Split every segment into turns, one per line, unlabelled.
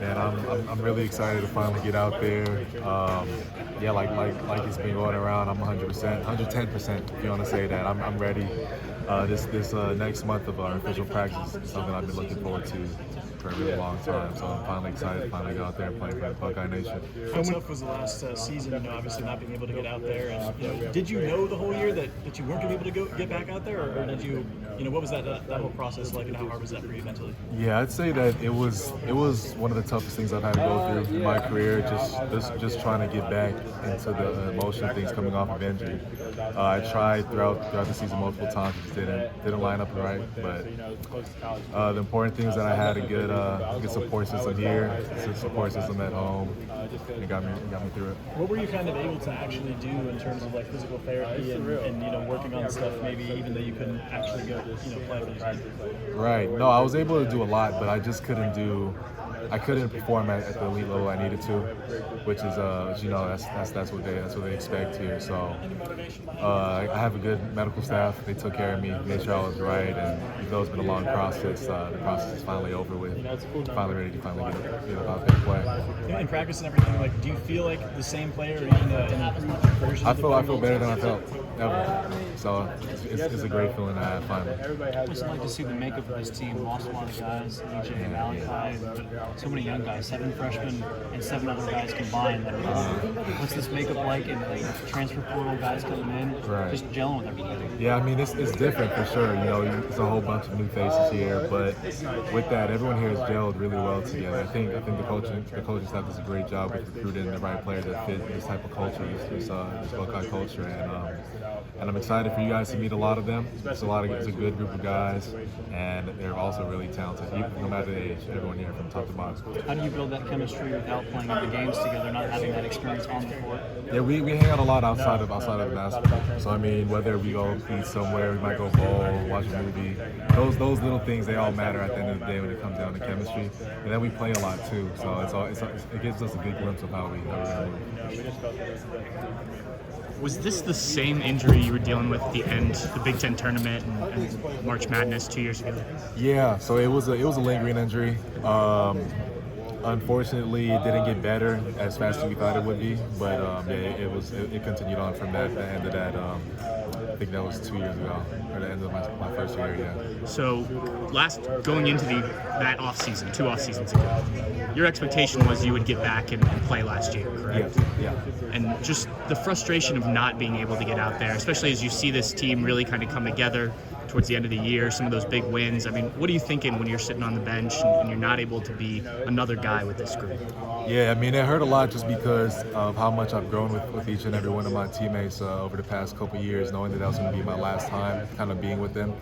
Man, I'm really excited to finally get out there. Yeah, like it's been going around. I'm 100%, 110%. If you want to say that, I'm ready. This next month of our official practice is something I've been looking forward to for a really long time. So I'm finally excited to finally go out there and play for the Buckeye Nation.
How tough was the last season? Obviously not being able to get out there. And did you know the whole year that you weren't going to be able to get back out there, or did you? What was that whole process like, and how hard was that for you mentally?
Yeah, I'd say that it was one of the toughest things I've had to go through in my career. Just trying to get back into the emotional things coming off of injury. I tried throughout the season multiple times, just didn't line up right. But the important thing is that I had a good support system here, a support system at home. It got me through it.
What were you kind of able to actually do in terms of like physical therapy and working on stuff, maybe even though you couldn't actually go play for these games?
Right. No, I was able to do a lot, but I just I couldn't perform at the elite level I needed to, which is that's what they expect here. So I have a good medical staff. They took care of me, made sure I was right, and even though it's been a long process, the process is finally over with. Finally ready to get out there and play.
In practice and everything, like, do you feel like the same player, or even an improved version?
I feel better than I felt ever. So it's a great feeling to have finally.
What's it like to see the makeup of this team? Lost a lot of guys, AJ, Malachi, but so many young guys, 7 freshmen and 7 other guys combined. What's this makeup like? And transfer portal guys coming in, just gelling with everybody.
Yeah, I mean it's different for sure. It's a whole bunch of new faces here, but with that, everyone here has gelled really well together. I think the coaching staff does a great job with recruiting the right players that fit this type of culture, this Buckeye culture, and I'm excited for you guys to meet a lot of them. It's a good group of guys, and they're also really talented, no matter the age. Everyone here from top to bottom.
How do you build that chemistry without playing in the games together, not having that experience on the court?
Yeah, we hang out a lot outside of basketball. So I mean, whether we go eat somewhere, we might go bowl, watch a movie. Those little things, they all matter at the end of the day when it comes down to chemistry. And then we play a lot too, so it gives us a good glimpse of how we move.
Was this the same injury you were dealing with at the end, the Big Ten tournament and March Madness 2 years ago?
Yeah, so it was a lingering injury. Unfortunately, it didn't get better as fast as we thought it would be, but it continued on from that. The end of that, I think that was 2 years ago, or the end of my first year. Yeah.
So, going into that off season, 2 off seasons ago, your expectation was you would get back and play last year, correct?
Yeah.
And just the frustration of not being able to get out there, especially as you see this team really kind of come together towards the end of the year, some of those big wins. I mean, what are you thinking when you're sitting on the bench and you're not able to be another guy with this group?
Yeah, I mean, it hurt a lot just because of how much I've grown with each and every one of my teammates over the past couple of years, knowing that was going to be my last time kind of being with them.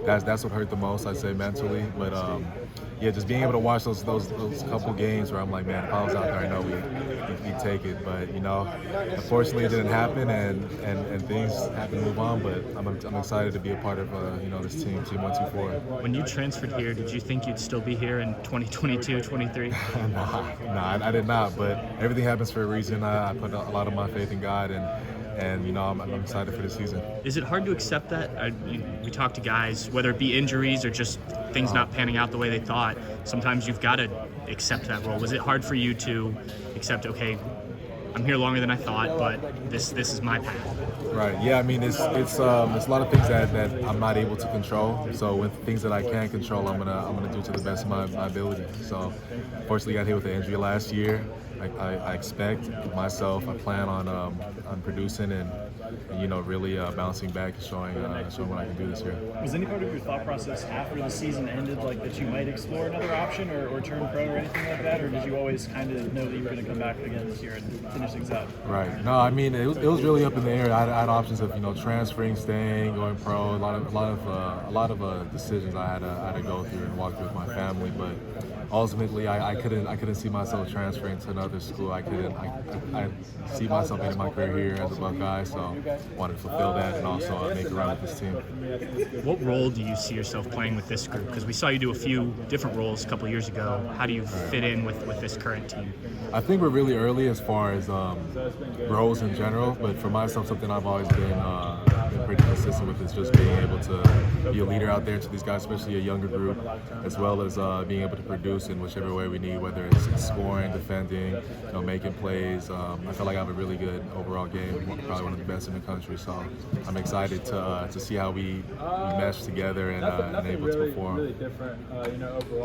That's what hurt the most, I'd say, mentally. But yeah, just being able to watch those couple games where I'm like, man, if I was out there, I know we'd take it. But unfortunately, it didn't happen, and things have to move on. But I'm excited to be a part of this team 124.
When you transferred here, did you think you'd still be here in 2022, 23?
Nah, I did not. But everything happens for a reason. I put a lot of my faith in God, and I'm excited for the season.
Is it hard to accept that? We talk to guys, whether it be injuries or just things not panning out the way they thought. Sometimes you've got to accept that role. Was it hard for you to accept, okay, I'm here longer than I thought, but this is my path?
Right. Yeah. I mean, it's a lot of things that I'm not able to control. So with things that I can control, I'm gonna do to the best of my ability. So, fortunately, got hit with the injury last year. I expect myself. I plan on producing and really bouncing back and showing what I can do this year.
Was any part of your thought process after the season ended like that you might explore another option or turn pro or anything like that, or did you always kind of know that you were going to come back again this year and finish things out?
Right. No, I mean it was really up in the air. I had options of transferring, staying, going pro. A lot of decisions I had to go through and walk through with my family, but ultimately, I couldn't see myself transferring to another school. I see myself ending my career here as a Buckeye, so wanted to fulfill that and also make a run with this team.
What role do you see yourself playing with this group? Because we saw you do a few different roles a couple of years ago. How do you fit in with this current team?
I think we're really early as far as roles in general, but for myself, something I've always been been pretty consistent with is just being able to be a leader out there to these guys, especially a younger group, as well as being able to produce in whichever way we need, whether it's scoring, defending, making plays. I feel like I have a really good overall game, probably one of the best in the country. So I'm excited to see how we mesh together and able to perform.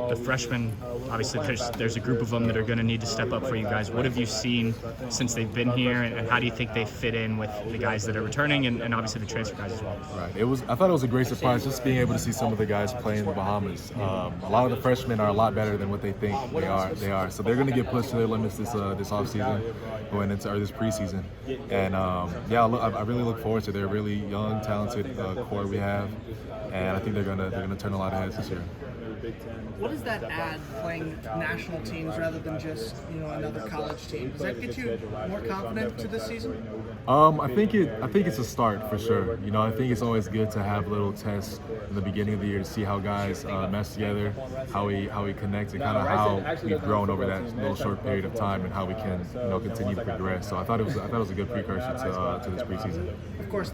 The freshmen, obviously, there's a group of them that are going to need to step up for you guys. What have you seen since they've been here, and how do you think they fit in with the guys that are returning and obviously the transfer guys as well?
Right. I thought it was a great surprise just being able to see some of the guys play in the Bahamas. A lot of the freshmen are a lot better than what they think they are. So they're going to get pushed to their limits this offseason, going into this preseason. And I really look forward to their really young, talented core we have, and I think they're gonna turn a lot of heads this year.
What does that add, playing national teams rather than just another college team? Does that get you more confident to this season?
I think it's a start for sure. I think it's always good to have little tests in the beginning of the year to see how guys mesh together, how we connect, and kind of how we've grown over that little short period of time, and how we can continue to progress. So I thought it was a good precursor to this preseason.
Of course.